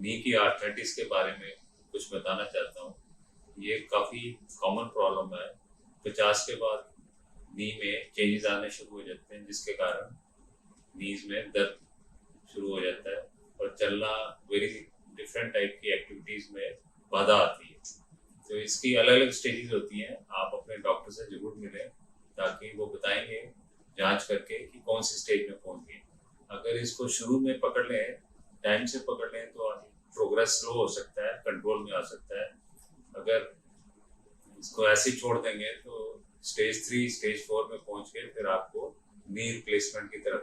नी की आर्थराइटिस के बारे में कुछ बताना चाहता हूँ। ये काफ़ी कॉमन प्रॉब्लम है। 50 के बाद नी में चेंजेस आने शुरू हो जाते हैं, जिसके कारण नीज में दर्द शुरू हो जाता है और चलना, वेरी डिफरेंट टाइप की एक्टिविटीज में बाधा आती है। तो इसकी अलग अलग स्टेजेस होती हैं। आप अपने डॉक्टर से जरूर मिलें, ताकि वो बताएंगे जांच करके कि कौन सी स्टेज में पहुंच गई। अगर इसको शुरू में पकड़ लें, टाइम से पकड़ लें, तो प्रोग्रेस स्लो हो सकता है, कंट्रोल में आ सकता है। अगर इसको ऐसे ही छोड़ देंगे तो स्टेज 3 स्टेज 4 में पहुंच के फिर आपको नी रिप्लेसमेंट की तरफ